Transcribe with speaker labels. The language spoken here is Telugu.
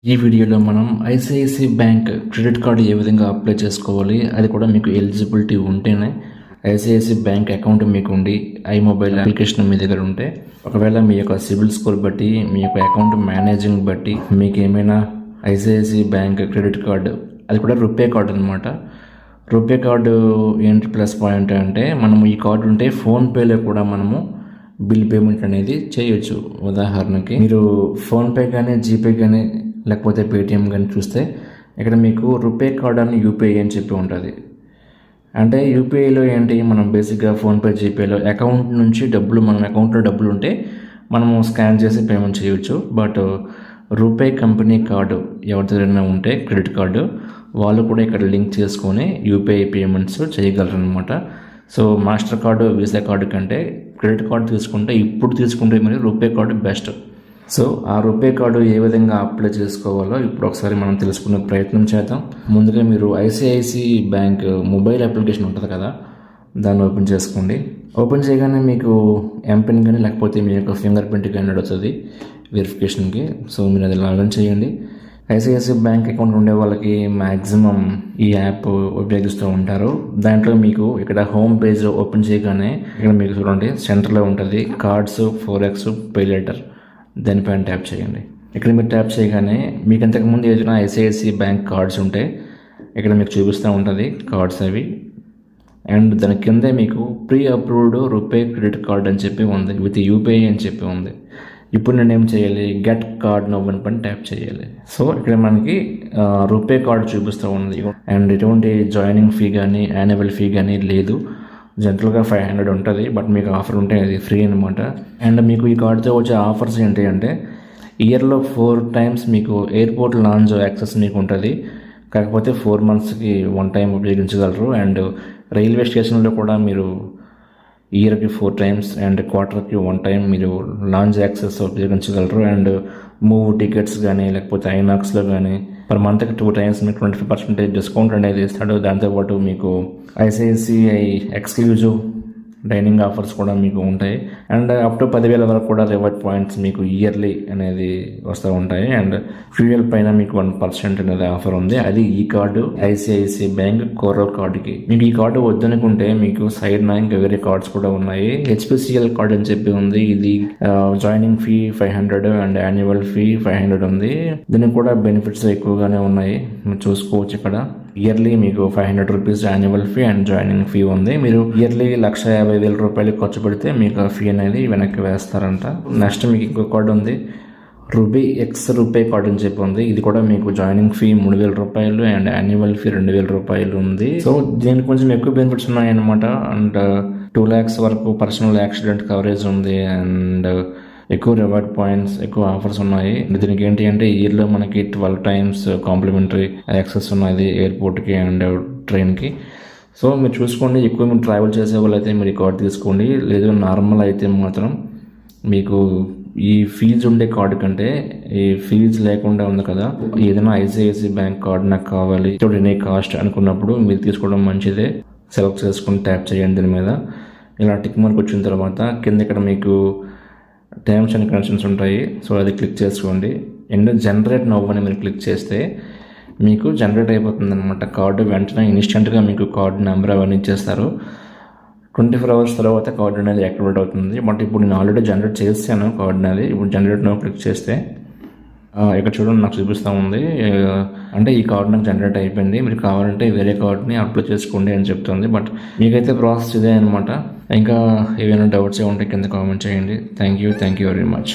Speaker 1: ఈ వీడియోలో మనం ఐసిఐసిఐ బ్యాంక్ క్రెడిట్ కార్డు ఏ విధంగా అప్లై చేసుకోవాలి, అది కూడా మీకు ఎలిజిబిలిటీ ఉంటేనే ఐసిఐసిఐ బ్యాంక్ అకౌంట్ మీకు ఉండి మొబైల్ అప్లికేషన్ మీ దగ్గర ఉంటే, ఒకవేళ మీ యొక్క సిబిల్ స్కోర్ బట్టి, మీ యొక్క అకౌంట్ మేనేజింగ్ బట్టి మీకు ఏమైనా ఐసిఐసిఐ బ్యాంక్ క్రెడిట్ కార్డు, అది కూడా రూపే కార్డు అనమాట. రూపే కార్డు ఏంటి ప్లస్ పాయింట్ అంటే, మనము ఈ కార్డు ఉంటే ఫోన్పేలో కూడా మనము బిల్ పేమెంట్ అనేది చేయొచ్చు. ఉదాహరణకి మీరు ఫోన్పే కానీ, జీపే కానీ, లేకపోతే పేటిఎం కానీ చూస్తే ఇక్కడ మీకు రూపే కార్డ్ అని యూపీఐ అని చెప్పి ఉంటుంది. అంటే యూపీఐలో ఏంటి, మనం బేసిక్గా ఫోన్పే, జీపేలో అకౌంట్ నుంచి డబ్బులు, మన అకౌంట్లో డబ్బులు ఉంటే మనము స్కాన్ చేసి పేమెంట్ చేయొచ్చు. బట్ రూపే కంపెనీ కార్డు ఎవరి దగ్గరైనా ఉంటే క్రెడిట్ కార్డు, వాళ్ళు కూడా ఇక్కడ లింక్ చేసుకొని యూపీఐ పేమెంట్స్ చేయగలరు అనమాట. So master card, visa card కంటే క్రెడిట్ కార్డు తీసుకుంటే మరి రూపే కార్డు బెస్ట్. సో ఆ రూపే కార్డు ఏ విధంగా అప్లై చేసుకోవాలో ఇప్పుడు ఒకసారి మనం తెలుసుకునే ప్రయత్నం చేద్దాం. ముందుగా మీరు ఐసిఐసిఐ బ్యాంక్ మొబైల్ అప్లికేషన్ ఉంటుంది కదా, దాన్ని ఓపెన్ చేసుకోండి. ఓపెన్ చేయగానే మీకు ఎంపిన్ కానీ లేకపోతే మీ యొక్క ఫింగర్ ప్రింట్ కానీ అడుగుతుంది వెరిఫికేషన్కి. సో మీరు అది లాగిన్ చేయండి. ఐసిఐసిఐ బ్యాంక్ అకౌంట్ ఉండే వాళ్ళకి మ్యాక్సిమం ఈ యాప్ ఉపయోగిస్తూ ఉంటారు. దాంట్లో మీకు ఇక్కడ హోమ్ పేజ్ ఓపెన్ చేయగానే ఇక్కడ మీకు చూడండి సెంటర్లో ఉంటుంది కార్డ్స్, ఫోరెక్స్, పే లెటర్, దానిపైన ట్యాప్ చేయండి. ఇక్కడ మీరు ట్యాప్ చేయగానే మీకు ఇంతకుముందు ఏదైనా ఐసిఐసిఐ బ్యాంక్ కార్డ్స్ ఉంటే ఇక్కడ మీకు చూపిస్తూ ఉంటుంది కార్డ్స్ అవి. అండ్ దాని కిందే మీకు pre approved RuPay credit card అని చెప్పి ఉంది, విత్ యూపీఐ అని చెప్పి ఉంది. ఇప్పుడు నేను ఏం చేయాలి, గెట్ కార్డ్ నౌ అని పైన ట్యాప్ చేయాలి. సో ఇక్కడ మనకి రూపే కార్డ్ చూపిస్తూ ఉంది. అండ్ ఎటువంటి జాయినింగ్ ఫీ కానీ, యాన్యువల్ ఫీ కానీ లేదు. జనరల్గా 500 ఉంటుంది, బట్ మీకు ఆఫర్ ఉంటే అది ఫ్రీ అనమాట. అండ్ మీకు ఈ కార్డుతో వచ్చే ఆఫర్స్ ఏంటి అంటే, ఇయర్లో 4 times మీకు ఎయిర్పోర్ట్ లాంజ్ యాక్సెస్ మీకు ఉంటుంది. కాకపోతే 4 monthsకి 1 time ఉపయోగించగలరు. అండ్ రైల్వే స్టేషన్లో కూడా మీరు ఇయర్కి 4 times అండ్ క్వార్టర్కి 1 time మీరు లాంజ్ యాక్సెస్ ఉపయోగించగలరు. అండ్ మూవ్ టికెట్స్ కానీ, లేకపోతే ఐనాక్స్లో కానీ పర్ మంత్కి 2 times మీకు 25% డిస్కౌంట్ అనేది ఇస్తాడు. దాంతోపాటు మీకు ఐసిఐసిఐ ఎక్స్క్లూజివ్ డైనింగ్ ఆఫర్స్ కూడా మీకు ఉంటాయి. అండ్ అప్ టు 10,000 వరకు కూడా రివార్డ్ పాయింట్స్ మీకు ఇయర్లీ అనేది వస్తూ ఉంటాయి. అండ్ ఫ్యూయల్ పైన మీకు 1% అనేది ఆఫర్ ఉంది. అది ఈ కార్డు ఐసిఐసిఐ బ్యాంక్ కోరో కార్డుకి. మీకు ఈ కార్డు వద్దనుకుంటే మీకు సైడ్న ఇంకా వేరే కార్డ్స్ కూడా ఉన్నాయి. హెచ్పిసిఎల్ కార్డ్ అని చెప్పి ఉంది. ఇది joining fee 500 and annual fee 500 ఉంది. దీనికి కూడా బెనిఫిట్స్ ఎక్కువగానే ఉన్నాయి, మీరు చూసుకోవచ్చు. ఇక్కడ ఇయర్లీ మీకు 500 rupees annual fee and joining fee ఉంది. మీరు ఇయర్లీ 150,000 రూపాయలు ఖర్చు పెడితే మీకు ఆ ఫీ అనేది వెనక్కి వేస్తారంట. నెక్స్ట్ మీకు ఇంకో కార్డు ఉంది, రూబీ ఎక్స్ రూపే కార్డు అని చెప్పి ఉంది. ఇది కూడా మీకు జాయినింగ్ ఫీ 3,000 రూపాయలు అండ్ యాన్యువల్ ఫీ 2,000 రూపాయలు ఉంది. సో దీనికి కొంచెం ఎక్కువ బెనిఫిట్స్ ఉన్నాయన్నమాట. అండ్ 2 lakhs వరకు పర్సనల్ యాక్సిడెంట్ కవరేజ్ ఉంది. అండ్ ఎక్కువ రివార్డ్ పాయింట్స్, ఎక్కువ ఆఫర్స్ ఉన్నాయి. దీనికి ఏంటి అంటే ఇయర్లో మనకి 12 times కాంప్లిమెంటరీ యాక్సెస్ ఉన్నది ఎయిర్పోర్ట్కి అండ్ ట్రైన్కి. సో మీరు చూసుకోండి, ఎక్కువ మీరు ట్రావెల్ చేసే వాళ్ళైతే మీరు ఈ కార్డు తీసుకోండి. లేదు నార్మల్ అయితే మాత్రం మీకు ఈ ఫీజు ఉండే కార్డు కంటే ఈ ఫీజు లేకుండా ఉంది కదా, ఏదైనా ఐసిఐసిఐ బ్యాంక్ కార్డు నాకు కావాలి ఎనీ కాస్ట్ అనుకున్నప్పుడు మీరు తీసుకోవడం మంచిదే. సెలెక్ట్ చేసుకుని ట్యాప్ చేయండి దీని మీద. ఇలా టిక్ మార్క్ వచ్చిన తర్వాత కింద ఇక్కడ మీకు టర్మ్స్ అండ్ కండిషన్స్ ఉంటాయి. సో అది క్లిక్ చేసుకోండి. అండ్ జనరేట్ నౌ అని మీరు క్లిక్ చేస్తే మీకు జనరేట్ అయిపోతుంది అనమాట కార్డు. వెంటనే ఇన్స్టెంట్గా మీకు కార్డు నెంబర్ అవన్నీ ఇచ్చేస్తారు. 24 hours తర్వాత కార్డు అనేది యాక్టివేట్ అవుతుంది. బట్ ఇప్పుడు నేను ఆల్రెడీ జనరేట్ చేశాను కార్డు అనేది. ఇప్పుడు జనరేట్ నౌ క్లిక్ చేస్తే ఇక్కడ చూడండి నాకు చూపిస్తూ ఉంది. అంటే ఈ కార్డు నాకు జనరేట్ అయిపోయింది, మీరు కావాలంటే వేరే కార్డుని అప్లై చేసుకోండి అని చెప్తుంది. బట్ మీకైతే ప్రాసెస్ ఇదే అనమాట. ఇంకా ఏమైనా డౌట్స్ ఉంటే కింద కామెంట్ చేయండి. Thank you very much.